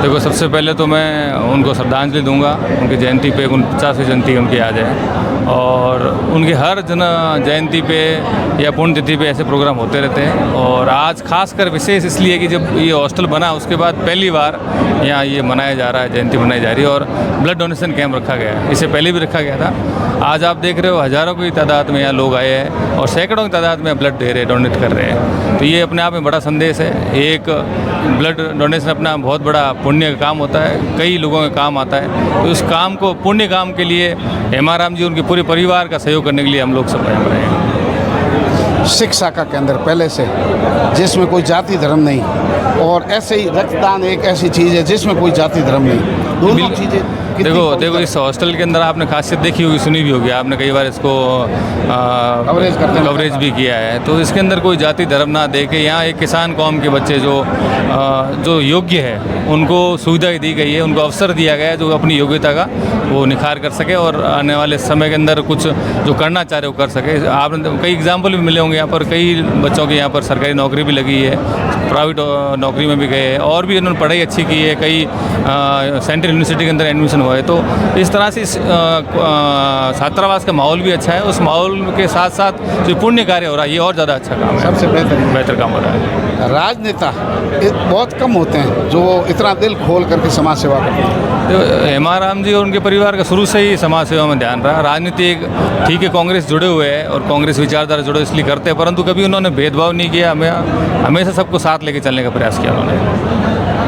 देखो, सबसे पहले तो मैं उनको श्रद्धांजलि दूंगा। उनकी जयंती पे 49वीं जयंती उनकी आज है, और उनकी हर जयंती पे या पुण्यतिथि पे ऐसे प्रोग्राम होते रहते हैं। और आज खासकर विशेष इसलिए कि जब ये हॉस्टल बना उसके बाद पहली बार यहाँ ये मनाया जा रहा है, जयंती मनाई जा रही है, और ब्लड डोनेशन कैंप रखा गया है। इससे पहले भी रखा गया था। आज आप देख रहे हो हज़ारों की तादाद में यहाँ लोग आए हैं और सैकड़ों की तादाद में ब्लड दे रहे हैं, डोनेट कर रहे हैं। तो ये अपने आप में बड़ा संदेश है। एक ब्लड डोनेशन अपना बहुत बड़ा पुण्य का काम होता है, कई लोगों के काम आता है। तो इस काम को, पुण्य काम के लिए हेमाराम जी उनके पूरे परिवार का सहयोग करने के लिए हम लोग सब यहाँ पर आए हैं। सिख शाखा के अंदर पहले से, जिसमें कोई जाति धर्म नहीं, और ऐसे ही रक्तदान एक ऐसी चीज़ है जिसमें कोई जाति धर्म नहीं, दोनों चीज़ें। देखो इस हॉस्टल के अंदर आपने खासियत देखी होगी, सुनी भी होगी आपने, कई बार इसको कवरेज भी किया है। तो इसके अंदर कोई जाति धर्म ना देके यहाँ एक किसान कौम के बच्चे जो योग्य है उनको सुविधाएं दी गई है, उनको अवसर दिया गया है जो अपनी योग्यता का वो निखार कर सके और आने वाले समय के अंदर कुछ जो करना चाह रहे वो कर सके। आपने कई एग्जाम्पल भी मिले होंगे यहाँ पर, कई बच्चों की यहाँ पर सरकारी नौकरी भी लगी है, प्राइवेट नौकरी में भी गए हैं, और भी उन्होंने पढ़ाई अच्छी की है, कई सेंट्रल यूनिवर्सिटी के अंदर एडमिशन हुआ है। तो इस तरह से छात्रावास का माहौल भी अच्छा है। उस माहौल के साथ साथ जो पुण्य कार्य हो रहा है ये और ज़्यादा अच्छा काम है, सबसे बेहतर काम हो रहा है। राजनेता बहुत कम होते हैं जो इतना दिल खोल करके समाज सेवा करते हैं। तो हेमाराम जी और उनके परिवार का शुरू से ही समाज सेवा में ध्यान रहा। राजनीति एक ठीक है, कांग्रेस जुड़े हुए हैं और कांग्रेस विचारधारा जुड़े इसलिए करते हैं, परंतु कभी उन्होंने भेदभाव नहीं किया। हमेशा सबको साथ लेके चलने का प्रयास किया उन्होंने।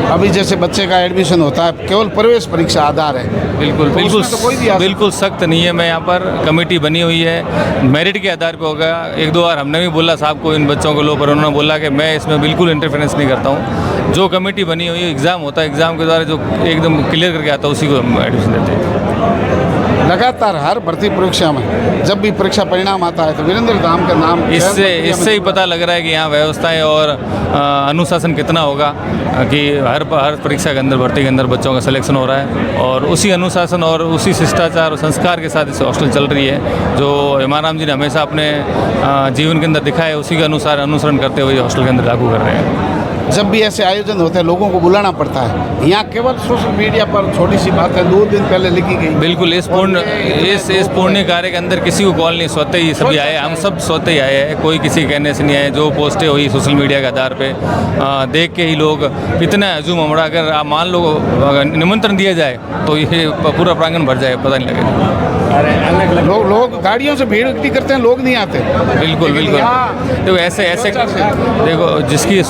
अभी जैसे बच्चे का एडमिशन होता है केवल प्रवेश परीक्षा आधार है, बिल्कुल तो बिल्कुल उसमें तो कोई भी बिल्कुल सख्त नहीं है। मैं यहाँ पर कमेटी बनी हुई है, मेरिट के आधार पे होगा। एक दो बार हमने भी बोला साहब को इन बच्चों को लो, पर उन्होंने बोला कि मैं इसमें बिल्कुल इंटरफेरेंस नहीं करता हूँ। जो कमेटी बनी हुई है, एग्ज़ाम होता है, एग्ज़ाम के द्वारा जो एकदम क्लियर करके आता है उसी को हम एडमिशन देते हैं। लगातार हर भर्ती परीक्षा में जब भी परीक्षा परिणाम आता है तो वीरेंद्र धाम का नाम इससे ही पता लग रहा है कि यहाँ व्यवस्थाएं और अनुशासन कितना होगा, कि हर परीक्षा के अंदर, भर्ती के अंदर बच्चों का सिलेक्शन हो रहा है, और उसी अनुशासन और उसी शिष्टाचार और संस्कार के साथ इस हॉस्टल चल रही है। जो हेमाराम जी ने हमेशा अपने जीवन के अंदर दिखाया है, उसी के अनुसार अनुसरण करते हुए हॉस्टल के अंदर लागू कर रहे हैं। जब भी ऐसे आयोजन होते हैं लोगों को बुलाना पड़ता है। यहाँ केवल सोशल मीडिया पर छोटी सी बात है 2 दिन पहले लिखी गई। बिल्कुल इस पुण्य कार्य के अंदर किसी को कॉल नहीं, स्वतः ही सभी आए, हम सब स्वतः ही आए हैं, कोई किसी कहने से नहीं आए। जो पोस्टें हुई सोशल मीडिया के आधार पे देख के ही लोग इतना हजूम उमड़ा। अगर आप मान लो निमंत्रण दिया जाए तो ये पूरा प्रांगण भर जाए, पता नहीं लगेगा। लोग गाड़ियों से भीड़ इकट्ठी करते हैं, लोग नहीं आते। बिल्कुल देखो ऐसे देखो जिसकी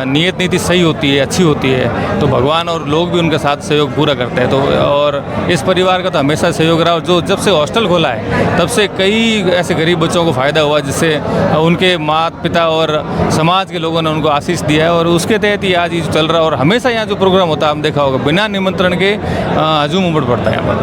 नियत नीति सही होती है, अच्छी होती है, तो भगवान और लोग भी उनका साथ सहयोग पूरा करते हैं। तो और इस परिवार का तो हमेशा सहयोग रहा, और जो जब से हॉस्टल खोला है तब से कई ऐसे गरीब बच्चों को फ़ायदा हुआ, जिससे उनके माता पिता और समाज के लोगों ने उनको आशीष दिया है, और उसके तहत ही आज ये चल रहा है। और हमेशा यहाँ जो प्रोग्राम होता है, हम देखा होगा, बिना निमंत्रण के हजूम उमड़ पड़ता है यहाँ पर।